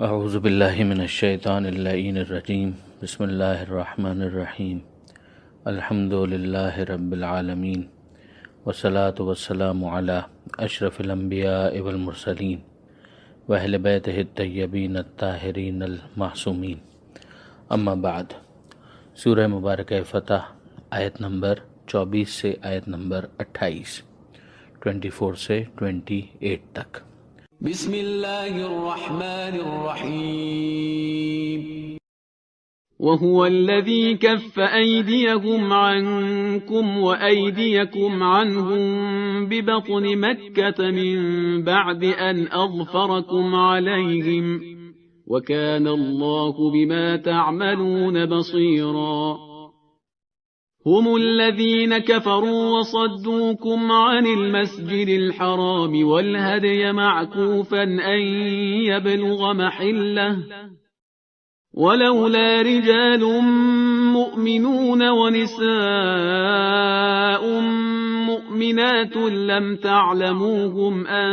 اعوذ باللہ من الشیطان اللعین الرجیم بسم اللہ الرحمن الرحیم الحمد للہ رب العالمین والصلاة والسلام علی اشرف الانبیاء والمرسلین واہل بیتہ الطیبین الطاہرین المعصومین، اما بعد۔ سورہ مبارکہ فتح آیت نمبر 24 سے آیت نمبر 28، 24 سے 28 تک۔ بسم اللہ الرحمن الرحیم وهو الذي كف أيديهم عنكم وأيديكم عنهم ببطن مكة من بعد أن أظفركم عليهم وكان الله بما تعملون بصيرا هم الذين كفروا وصدوكم عن المسجد الحرام والهدي معكوفا أن يبلغ محله ولولا رجال مؤمنون ونساء مؤمنات لم تعلموهم أن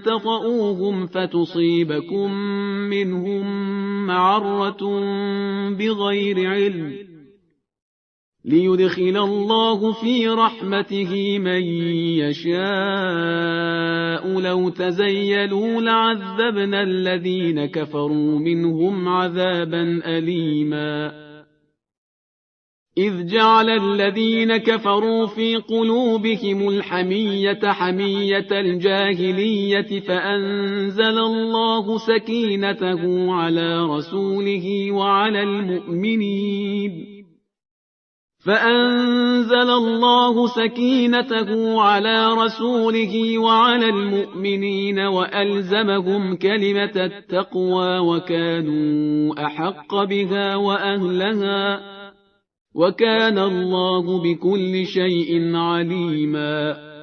تطؤوهم فتصيبكم منهم معرة بغير علم ليدخل الله في رحمته من يشاء لو تزيلوا لعذبنا الذين كفروا منهم عذابا أليما إذ جعل الذين كفروا في قلوبهم الحمية حمية الجاهلية فأنزل الله سكينته على رسوله وعلى المؤمنين وألزمهم كلمة التقوى وكانوا أحق بها وأهلها وكان الله بكل شيء عليما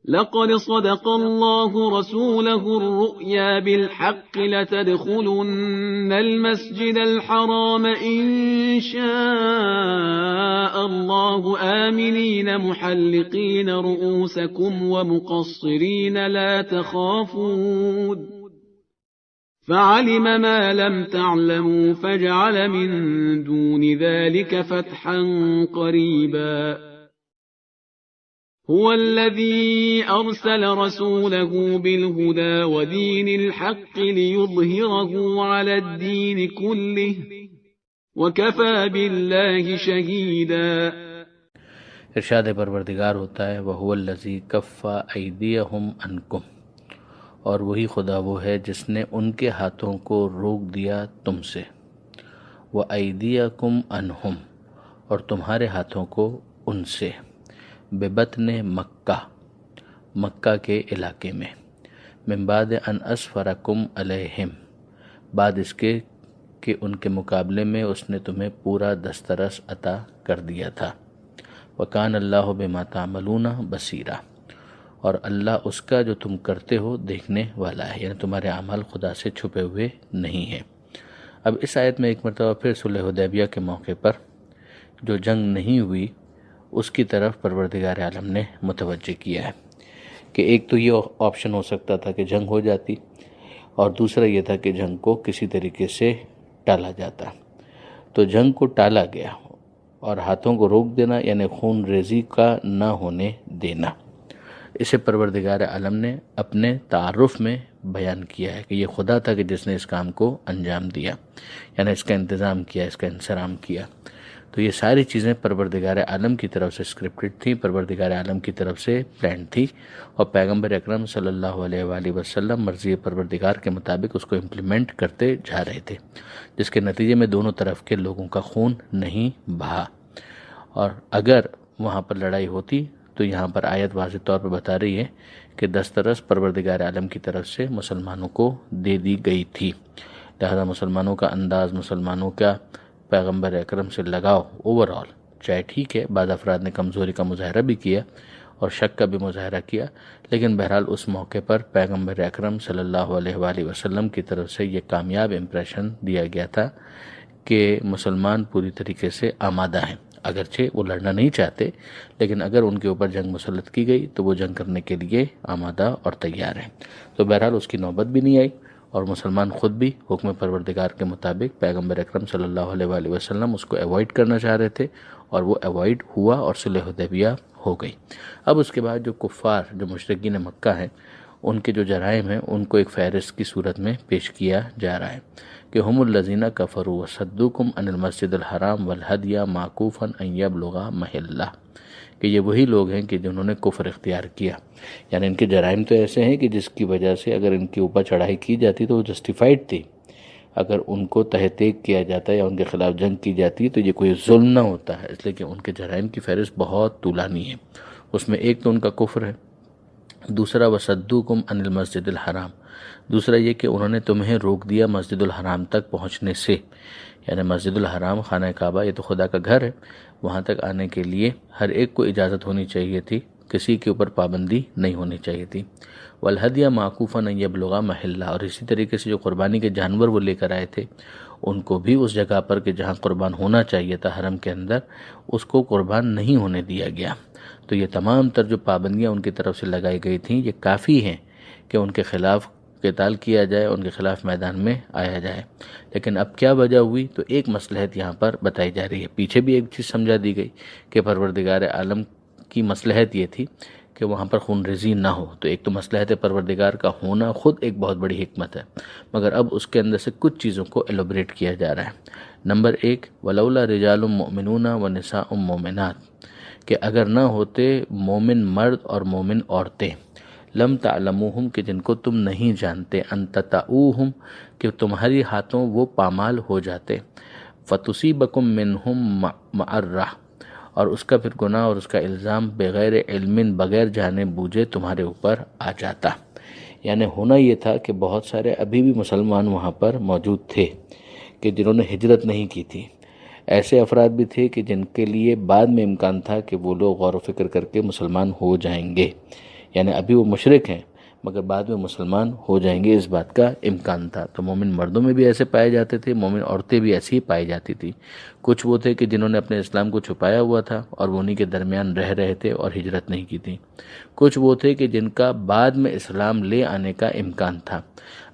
لقد صدق الله رسوله الرؤيا بالحق لتدخلن المسجد الحرام إن شاء الله آمنين محلقين رؤوسكم ومقصرين لا تخافون فعلم ما لم تعلموا فجعل من دون ذلك فتحا قريبا هو الذي أرسل رسوله بالهدى ودين الحق ليظهره على الدين كله وكفى بالله شهيدا۔ ارشاد پروردگار ہوتا ہے وَهُوَ الَّذِي كَفَّ أَيْدِيَهُمْ عَنْكُمْ، اور وہی خدا وہ ہے جس نے ان کے ہاتھوں کو روک دیا تم سے، وَأَيْدِيَكُمْ عَنْهُمْ، اور تمہارے ہاتھوں کو ان سے، ببطن مکہ، مکہ کے علاقے میں، من بعد ان اسفرکم علیہم، بعد اس کے کہ ان کے مقابلے میں اس نے تمہیں پورا دسترس عطا کر دیا تھا، وکان اللہ بما تعملون بصیرا، اور اللہ اس کا جو تم کرتے ہو دیکھنے والا ہے، یعنی تمہارے اعمال خدا سے چھپے ہوئے نہیں ہیں۔ اب اس آیت میں ایک مرتبہ پھر صلح حدیبیہ کے موقع پر جو جنگ نہیں ہوئی اس کی طرف پروردگار عالم نے متوجہ کیا ہے کہ ایک تو یہ آپشن ہو سکتا تھا کہ جنگ ہو جاتی، اور دوسرا یہ تھا کہ جنگ کو کسی طریقے سے ٹالا جاتا۔ تو جنگ کو ٹالا گیا اور ہاتھوں کو روک دینا یعنی خون ریزی کا نہ ہونے دینا، اسے پروردگار عالم نے اپنے تعارف میں بیان کیا ہے کہ یہ خدا تھا کہ جس نے اس کام کو انجام دیا، یعنی اس کا انتظام کیا، اس کا انصرام کیا۔ تو یہ ساری چیزیں پروردگار عالم کی طرف سے اسکرپٹڈ تھیں، پروردگار عالم کی طرف سے پلان تھی، اور پیغمبر اکرم صلی اللہ علیہ وآلہ وسلم مرضی پروردگار کے مطابق اس کو امپلیمنٹ کرتے جا رہے تھے، جس کے نتیجے میں دونوں طرف کے لوگوں کا خون نہیں بہا۔ اور اگر وہاں پر لڑائی ہوتی تو یہاں پر آیت واضح طور پر بتا رہی ہے کہ دسترس پروردگار عالم کی طرف سے مسلمانوں کو دے دی گئی تھی، لہذا مسلمانوں کا انداز، مسلمانوں کا پیغمبر اکرم سے لگاؤ اوورآل، چاہے ٹھیک ہے بعض افراد نے کمزوری کا مظاہرہ بھی کیا اور شک کا بھی مظاہرہ کیا، لیکن بہرحال اس موقع پر پیغمبر اکرم صلی اللہ علیہ وآلہ وسلم کی طرف سے یہ کامیاب امپریشن دیا گیا تھا کہ مسلمان پوری طریقے سے آمادہ ہیں، اگرچہ وہ لڑنا نہیں چاہتے، لیکن اگر ان کے اوپر جنگ مسلط کی گئی تو وہ جنگ کرنے کے لیے آمادہ اور تیار ہیں۔ تو بہرحال اس کی نوبت بھی نہیں آئی، اور مسلمان خود بھی حکم پروردگار کے مطابق پیغمبر اکرم صلی اللہ علیہ وآلہ وسلم اس کو ایوائڈ کرنا چاہ رہے تھے، اور وہ ایوائڈ ہوا اور صلح حدیبیہ ہو گئی۔ اب اس کے بعد جو کفار، جو مشرکین مکہ ہیں، ان کے جو جرائم ہیں ان کو ایک فہرست کی صورت میں پیش کیا جا رہا ہے کہ ہم الذین کفروا وصدوکم عن المسجد الحرام والہدی معکوفا ان یبلغ محلہ، کہ یہ وہی لوگ ہیں کہ جنہوں نے کفر اختیار کیا، یعنی ان کے جرائم تو ایسے ہیں کہ جس کی وجہ سے اگر ان کے اوپر چڑھائی کی جاتی تو وہ جسٹیفائڈ تھی، اگر ان کو تحقیق کیا جاتا یا ان کے خلاف جنگ کی جاتی تو یہ کوئی ظلم نہ ہوتا ہے، اس لیے کہ ان کے جرائم کی فہرست بہت طولانی ہے۔ اس میں ایک تو ان کا کفر ہے، دوسرا وصدوکم عن المسجد الحرام، دوسرا یہ کہ انہوں نے تمہیں روک دیا مسجد الحرام تک پہنچنے سے، یعنی مسجد الحرام خانہ کعبہ یہ تو خدا کا گھر ہے، وہاں تک آنے کے لیے ہر ایک کو اجازت ہونی چاہیے تھی، کسی کے اوپر پابندی نہیں ہونی چاہیے تھی۔ والہدی معکوفا ان یبلغ محلہ، اور اسی طریقے سے جو قربانی کے جانور وہ لے کر آئے تھے ان کو بھی اس جگہ پر کہ جہاں قربان ہونا چاہیے تھا حرم کے اندر، اس کو قربان نہیں ہونے دیا گیا۔ تو یہ تمام تر جو پابندیاں ان کی طرف سے لگائی گئی تھیں یہ کافی ہیں کہ ان کے خلاف قتال کیا جائے، ان کے خلاف میدان میں آیا جائے۔ لیکن اب کیا وجہ ہوئی؟ تو ایک مصلحت یہاں پر بتائی جا رہی ہے، پیچھے بھی ایک چیز سمجھا دی گئی کہ پروردگار عالم کی مصلحت یہ تھی کہ وہاں پر خون ریزی نہ ہو، تو ایک تو مصلحت پروردگار کا ہونا خود ایک بہت بڑی حکمت ہے، مگر اب اس کے اندر سے کچھ چیزوں کو ایلوبریٹ کیا جا رہا ہے۔ نمبر ایک، ولولا رجال مؤمنون ونساء مؤمنات، کہ اگر نہ ہوتے مومن مرد اور مومن عورتیں، لم تعلموہم، کہ جن کو تم نہیں جانتے، ان تطؤوہم، کہ تمہاری ہاتھوں وہ پامال ہو جاتے، فتصیبکم منہم معرہ، اور اس کا پھر گناہ اور اس کا الزام بغیر علم، بغیر جانے بوجھے تمہارے اوپر آ جاتا۔ یعنی ہونا یہ تھا کہ بہت سارے ابھی بھی مسلمان وہاں پر موجود تھے کہ جنہوں نے ہجرت نہیں کی تھی، ایسے افراد بھی تھے کہ جن کے لیے بعد میں امکان تھا کہ وہ لوگ غور و فکر کر کے مسلمان ہو جائیں گے، یعنی ابھی وہ مشرک ہیں مگر بعد میں مسلمان ہو جائیں گے، اس بات کا امکان تھا۔ تو مومن مردوں میں بھی ایسے پائے جاتے تھے، مومن عورتیں بھی ایسی ہی پائی جاتی تھی۔ کچھ وہ تھے کہ جنہوں نے اپنے اسلام کو چھپایا ہوا تھا اور وہ انہی کے درمیان رہ رہے تھے اور ہجرت نہیں کی تھی۔ کچھ وہ تھے کہ جن کا بعد میں اسلام لے آنے کا امکان تھا۔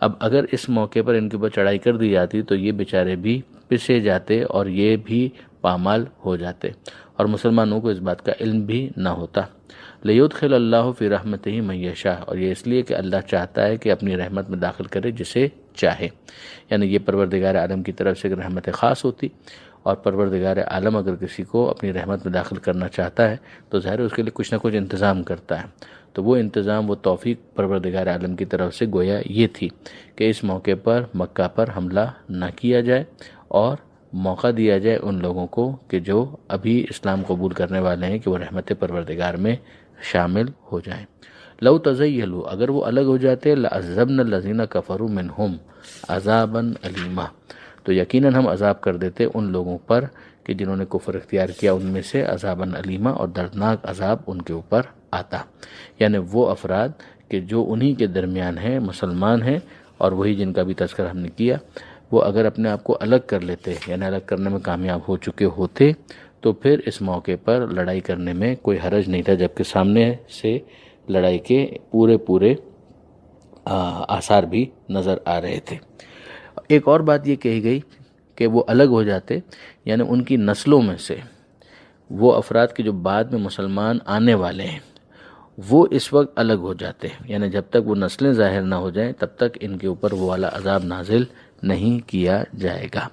اب اگر اس موقع پر ان کے اوپر چڑھائی کر دی جاتی تو یہ بیچارے بھی پسے جاتے اور یہ بھی پامال ہو جاتے، اور مسلمانوں کو اس بات کا علم بھی نہ ہوتا۔ لیدخل اللہ فی رحمتہ من یشاء، اور یہ اس لیے کہ اللہ چاہتا ہے کہ اپنی رحمت میں داخل کرے جسے چاہے، یعنی یہ پروردگار عالم کی طرف سے ایک رحمت خاص ہوتی، اور پروردگار عالم اگر کسی کو اپنی رحمت میں داخل کرنا چاہتا ہے تو ظاہر ہے اس کے لیے کچھ نہ کچھ انتظام کرتا ہے۔ تو وہ انتظام، وہ توفیق پروردگار عالم کی طرف سے گویا یہ تھی کہ اس موقع پر مکہ پر حملہ نہ کیا جائے اور موقع دیا جائے ان لوگوں کو کہ جو ابھی اسلام قبول کرنے والے ہیں کہ وہ رحمت پروردگار میں شامل ہو جائیں۔ لو تزیلوا، اگر وہ الگ ہو جاتے، لعذبنا الذین کفروا منہم عذابا علیما، تو یقیناً ہم عذاب کر دیتے ان لوگوں پر کہ جنہوں نے کفر اختیار کیا، ان میں سے عذابا علیما، اور دردناک عذاب ان کے اوپر آتا۔ یعنی وہ افراد کہ جو انہی کے درمیان ہیں، مسلمان ہیں، اور وہی جن کا بھی تذکرہ ہم نے کیا، وہ اگر اپنے آپ کو الگ کر لیتے، یعنی الگ کرنے میں کامیاب ہو چکے ہوتے، تو پھر اس موقع پر لڑائی کرنے میں کوئی حرج نہیں تھا، جبکہ سامنے سے لڑائی کے پورے آثار بھی نظر آ رہے تھے۔ ایک اور بات یہ کہی گئی کہ وہ الگ ہو جاتے، یعنی ان کی نسلوں میں سے وہ افراد کے جو بعد میں مسلمان آنے والے ہیں وہ اس وقت الگ ہو جاتے، یعنی جب تک وہ نسلیں ظاہر نہ ہو جائیں تب تک ان کے اوپر وہ والا عذاب نازل نہیں کیا جائے گا۔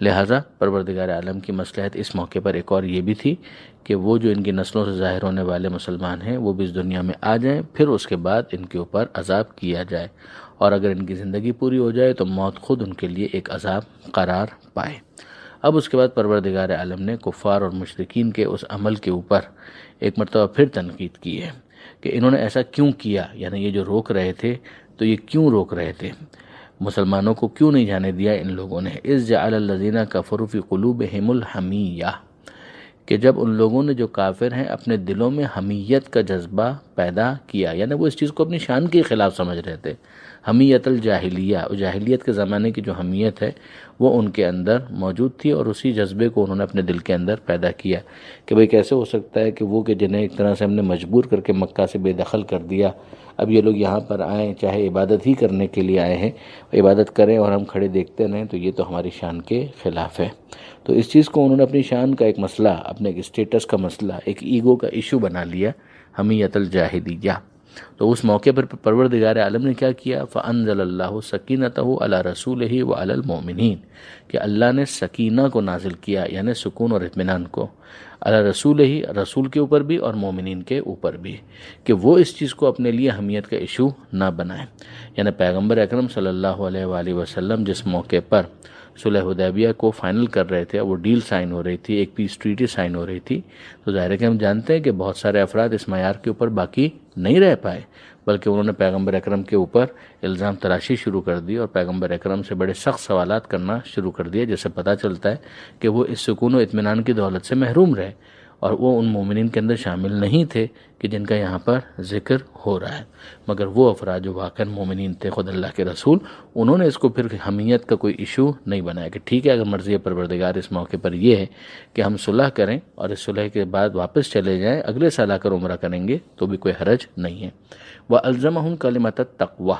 لہٰذا پروردگار عالم کی مصلحت اس موقع پر ایک اور یہ بھی تھی کہ وہ جو ان کی نسلوں سے ظاہر ہونے والے مسلمان ہیں وہ بھی اس دنیا میں آ جائیں، پھر اس کے بعد ان کے اوپر عذاب کیا جائے، اور اگر ان کی زندگی پوری ہو جائے تو موت خود ان کے لیے ایک عذاب قرار پائے۔ اب اس کے بعد پروردگار عالم نے کفار اور مشرکین کے اس عمل کے اوپر ایک مرتبہ پھر تنقید کی ہے کہ انہوں نے ایسا کیوں کیا، یعنی یہ جو روک رہے تھے تو یہ کیوں روک رہے تھے، مسلمانوں کو کیوں نہیں جانے دیا ان لوگوں نے۔ اذ جعل الذین کفروا فی قلوبہم الحمیہ، کہ جب ان لوگوں نے جو کافر ہیں اپنے دلوں میں حمیت کا جذبہ پیدا کیا، یعنی وہ اس چیز کو اپنی شان کے خلاف سمجھ رہے تھے۔ حمیت الجاہلیہ، جاہلیت کے زمانے کی جو حمیت ہے وہ ان کے اندر موجود تھی، اور اسی جذبے کو انہوں نے اپنے دل کے اندر پیدا کیا کہ بھئی کیسے ہو سکتا ہے کہ وہ کہ جنہیں ایک طرح سے ہم نے مجبور کر کے مکہ سے بے دخل کر دیا، اب یہ لوگ یہاں پر آئیں، چاہے عبادت ہی کرنے کے لیے آئے ہیں، عبادت کریں اور ہم کھڑے دیکھتے رہیں، تو یہ تو ہماری شان کے خلاف ہے۔ تو اس چیز کو انہوں نے اپنی شان کا ایک مسئلہ، اپنے ایک اسٹیٹس کا مسئلہ، ایک ایگو کا ایشو بنا لیا، حمیت الجاہلیہ۔ تو اس موقع پر پروردگار عالم نے کیا کیا؟ فَأَنزَلَ اللَّهُ سَكِينَتَهُ عَلَى رَسُولِهِ وَعَلَى الْمُؤْمِنِينَ، کہ اللہ نے سکینہ کو نازل کیا، یعنی سکون اور اطمینان کو، علی رسول ہی، رسول کے اوپر بھی اور مومنین کے اوپر بھی، کہ وہ اس چیز کو اپنے لیے اہمیت کا ایشو نہ بنائیں۔ یعنی پیغمبر اکرم صلی اللہ علیہ وآلہ وسلم جس موقع پر صلح حدیبیہ کو فائنل کر رہے تھے، وہ ڈیل سائن ہو رہی تھی، ایک پیس ٹریٹی سائن ہو رہی تھی، تو ظاہر ہے کہ ہم جانتے ہیں کہ بہت سارے افراد اس معیار کے اوپر باقی نہیں رہ پائے، بلکہ انہوں نے پیغمبر اکرم کے اوپر الزام تراشی شروع کر دی اور پیغمبر اکرم سے بڑے سخت سوالات کرنا شروع کر دیے، جس سے پتہ چلتا ہے کہ وہ اس سکون و اطمینان کی دولت سے محروم رہے، اور وہ ان مومنین کے اندر شامل نہیں تھے کہ جن کا یہاں پر ذکر ہو رہا ہے، مگر وہ افراد جو واقعاً مومنین تھے، خود اللہ کے رسول، انہوں نے اس کو پھر حمیت کا کوئی ایشو نہیں بنایا کہ ٹھیک ہے اگر مرضی پروردگار اس موقع پر یہ ہے کہ ہم صلح کریں اور اس صلح کے بعد واپس چلے جائیں، اگلے سال آ کر عمرہ کریں گے تو بھی کوئی حرج نہیں ہے۔ وَأَلْزَمَهُمْ كَلِمَةَ التَّقْوَىٰ،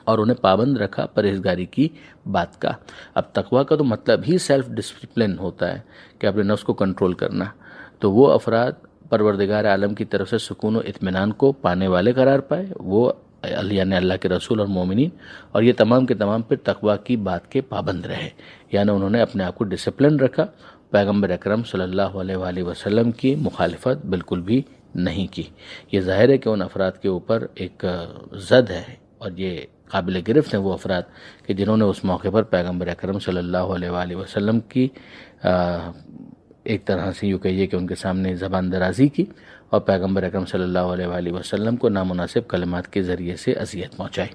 اور انہیں پابند رکھا پرہیزگاری کی بات کا۔ اب تقویٰ کا تو مطلب ہی سیلف ڈسپلن ہوتا ہے کہ اپنے نفس کو کنٹرول کرنا، تو وہ افراد پروردگار عالم کی طرف سے سکون و اطمینان کو پانے والے قرار پائے، وہ یعنی اللہ کے رسول اور مومنین، اور یہ تمام کے تمام پھر تقویٰ کی بات کے پابند رہے، یعنی انہوں نے اپنے آپ کو ڈسپلن رکھا، پیغمبر اکرم صلی اللہ علیہ وآلہ وسلم کی مخالفت بالکل بھی نہیں کی۔ یہ ظاہر ہے کہ ان افراد کے اوپر ایک زد ہے، اور یہ قابل گرفت ہیں وہ افراد کہ جنہوں نے اس موقع پر پیغمبر اکرم صلی اللہ علیہ وآلہ وسلم کی ایک طرح سے یوں کہیے کہ ان کے سامنے زبان درازی کی، اور پیغمبر اکرم صلی اللہ علیہ وآلہ وسلم کو نامناسب کلمات کے ذریعے سے اذیت پہنچائی۔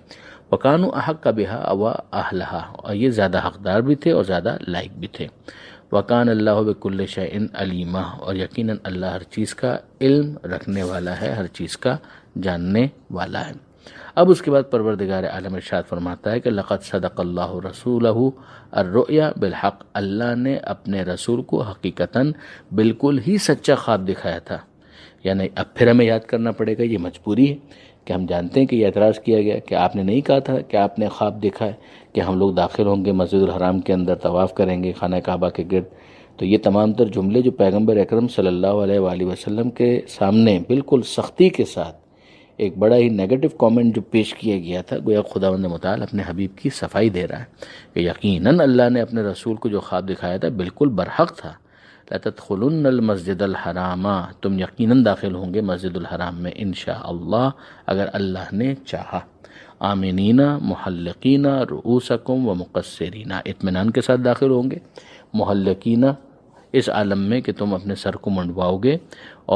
وَكَانُوا أَحَقَّ بِهَا وَأَهْلَهَا، اور یہ زیادہ حقدار بھی تھے اور زیادہ لائق بھی تھے۔ وَكَانَ اللَّهُ بِكُلِّ شَيْءٍ عَلِيمًا، اور یقیناً اللہ ہر چیز کا علم رکھنے والا ہے، ہر چیز کا جاننے والا ہے۔ اب اس کے بعد پروردگار عالم ارشاد فرماتا ہے کہ لَقَدْ صَدَقَ اللَّهُ رَسُولَهُ الرُّؤْيَا بِالْحَقِّ، اللہ نے اپنے رسول کو حقیقتاً بالکل ہی سچا خواب دکھایا تھا۔ یعنی اب پھر ہمیں یاد کرنا پڑے گا، یہ مجبوری ہے کہ ہم جانتے ہیں کہ یہ اعتراض کیا گیا کہ آپ نے نہیں کہا تھا کہ آپ نے خواب دیکھا ہے کہ ہم لوگ داخل ہوں گے مسجد الحرام کے اندر، طواف کریں گے خانہ کعبہ کے گرد۔ تو یہ تمام تر جملے جو پیغمبر اکرم صلی اللہ علیہ وآلہ وسلم کے سامنے بالکل سختی کے ساتھ ایک بڑا ہی نیگیٹو کامنٹ جو پیش کیا گیا تھا، گویا خداوند متعال اپنے حبیب کی صفائی دے رہا ہے کہ یقیناً اللہ نے اپنے رسول کو جو خواب دکھایا تھا بالکل برحق تھا۔ لَتَدْخُلُنَّ الْمَسْجِدَ الْحَرَامَ، تم یقیناً داخل ہوں گے مسجد الحرام میں انشاءاللہ اگر اللہ نے چاہا، آمنین محلقین رؤوسکم ومقصرین، اطمینان کے ساتھ داخل ہوں گے، محلقین اس عالم میں کہ تم اپنے سر کو منڈواؤ گے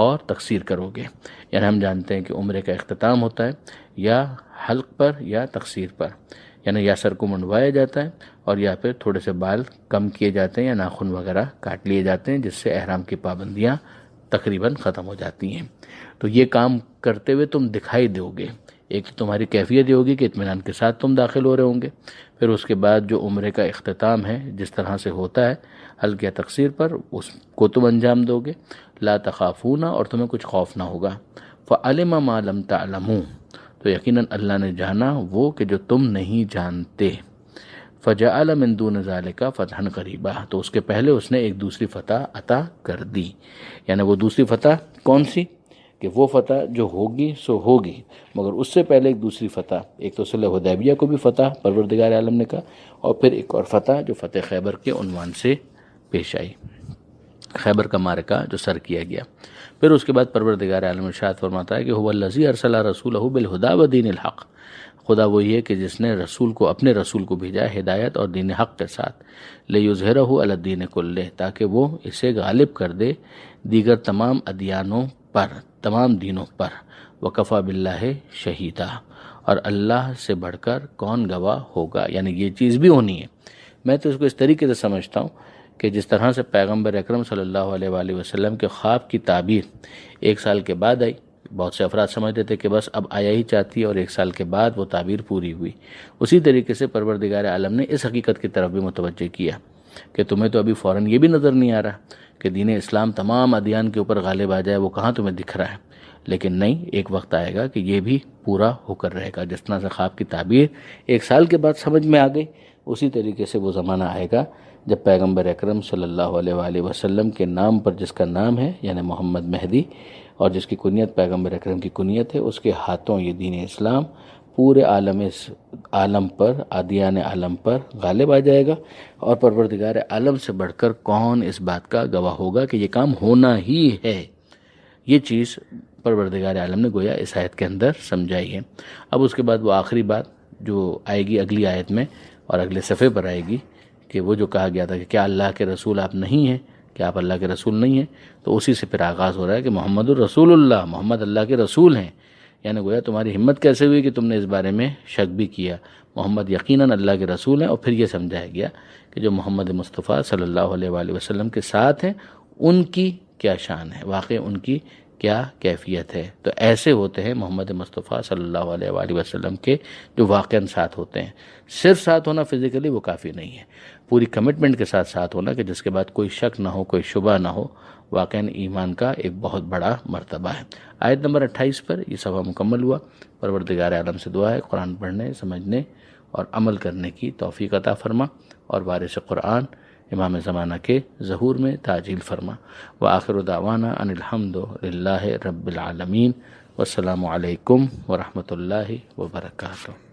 اور تقصیر کرو گے۔ یعنی ہم جانتے ہیں کہ عمرے کا اختتام ہوتا ہے یا حلق پر یا تقصیر پر، یعنی یا سر کو منڈوایا جاتا ہے اور یا پھر تھوڑے سے بال کم کیے جاتے ہیں یا ناخن وغیرہ کاٹ لیے جاتے ہیں، جس سے احرام کی پابندیاں تقریباً ختم ہو جاتی ہیں۔ تو یہ کام کرتے ہوئے تم دکھائی دو گے، ایک تو تمہاری کیفیت یہ ہوگی کہ اطمینان کے ساتھ تم داخل ہو رہے ہوں گے، پھر اس کے بعد جو عمرے کا اختتام ہے جس طرح سے ہوتا ہے حلق یا تقصیر پر، اس کو تم انجام دو گے، لا تخافون، اور تمہیں کچھ خوف نہ ہوگا، فعلم ما لم تعلموا، تو یقیناً اللہ نے جانا وہ کہ جو تم نہیں جانتے، فجعل من دون ذالک فتحا قریبا، تو اس کے پہلے اس نے ایک دوسری فتح عطا کر دی۔ یعنی وہ دوسری فتح کون سی؟ کہ وہ فتح جو ہوگی سو ہوگی، مگر اس سے پہلے ایک دوسری فتح، ایک تو صلح حدیبیہ کو بھی فتح پروردگار عالم نے کہا، اور پھر ایک اور فتح جو فتح خیبر کے عنوان سے پیش آئی، خیبر کا معرکہ جو سر کیا گیا۔ پھر اس کے بعد پروردگار عالم ارشاد فرماتا ہے کہ هو الذی ارسل رسولہ بالہدی ودین الحق، خدا وہی ہے کہ جس نے رسول کو، اپنے رسول کو بھیجا ہدایت اور دین حق کے ساتھ، لیظہرہ علی الدین کلہ، تاکہ وہ اسے غالب کر دے دیگر تمام ادیانوں پر، تمام دینوں پر، وکفی باللہ شہیدا، اور اللہ سے بڑھ کر کون گواہ ہوگا۔ یعنی یہ چیز بھی ہونی ہے۔ میں تو اس کو اس طریقے سے سمجھتا ہوں کہ جس طرح سے پیغمبر اکرم صلی اللہ علیہ وآلہ وسلم کے خواب کی تعبیر 1 سال کے بعد آئی، بہت سے افراد سمجھتے تھے کہ بس اب آیا ہی چاہتی ہے اور 1 سال کے بعد وہ تعبیر پوری ہوئی۔ اسی طریقے سے پروردگار عالم نے اس حقیقت کی طرف بھی متوجہ کیا کہ تمہیں تو ابھی فوراً یہ بھی نظر نہیں آ رہا کہ دین اسلام تمام ادیان کے اوپر غالب آ جائے، وہ کہاں تمہیں دکھ رہا ہے، لیکن نہیں، ایک وقت آئے گا کہ یہ بھی پورا ہو کر رہے گا۔ جس طرح سے خواب کی تعبیر 1 سال کے بعد سمجھ میں آ گئی، اسی طریقے سے وہ زمانہ آئے گا جب پیغمبر اکرم صلی اللہ علیہ وآلہ وسلم کے نام پر جس کا نام ہے یعنی محمد مہدی، اور جس کی کنیت پیغمبر اکرم کی کنیت ہے، اس کے ہاتھوں یہ دین اسلام پورے عالم پر، ادیان عالم پر غالب آ جائے گا، اور پروردگار عالم سے بڑھ کر کون اس بات کا گواہ ہوگا کہ یہ کام ہونا ہی ہے۔ یہ چیز پروردگار عالم نے گویا اس آیت کے اندر سمجھائی ہے۔ اب اس کے بعد وہ آخری بات جو آئے گی اگلی آیت میں اور اگلے صفحے پر آئے گی کہ وہ جو کہا گیا تھا کہ کیا اللہ کے رسول آپ نہیں ہیں، کہ آپ اللہ کے رسول نہیں ہیں، تو اسی سے پھر آغاز ہو رہا ہے کہ محمد الرسول اللہ، محمد اللہ کے رسول ہیں۔ یعنی گویا تمہاری ہمت کیسے ہوئی کہ تم نے اس بارے میں شک بھی کیا، محمد یقیناً اللہ کے رسول ہیں۔ اور پھر یہ سمجھایا گیا کہ جو محمد مصطفیٰ صلی اللہ علیہ وآلہ وسلم کے ساتھ ہیں ان کی کیا شان ہے، واقع ان کی کیا کیفیت ہے۔ تو ایسے ہوتے ہیں محمد مصطفیٰ صلی اللہ علیہ وآلہ وسلم کے جو واقعاً ساتھ ہوتے ہیں۔ صرف ساتھ ہونا فزیکلی وہ کافی نہیں ہے، پوری کمٹمنٹ کے ساتھ ساتھ ہونا کہ جس کے بعد کوئی شک نہ ہو، کوئی شبہ نہ ہو، واقعاً ایمان کا ایک بہت بڑا مرتبہ ہے۔ آیت نمبر 28 پر یہ صفحہ مکمل ہوا۔ پروردگار عالم سے دعا ہے قرآن پڑھنے، سمجھنے اور عمل کرنے کی توفیق عطا فرما، اور وارث قرآن امام زمانہ کے ظہور میں تعجیل فرما۔ وآخر دعوانا ان الحمد للہ رب العالمین، والسلام علیکم ورحمۃ اللہ وبرکاتہ۔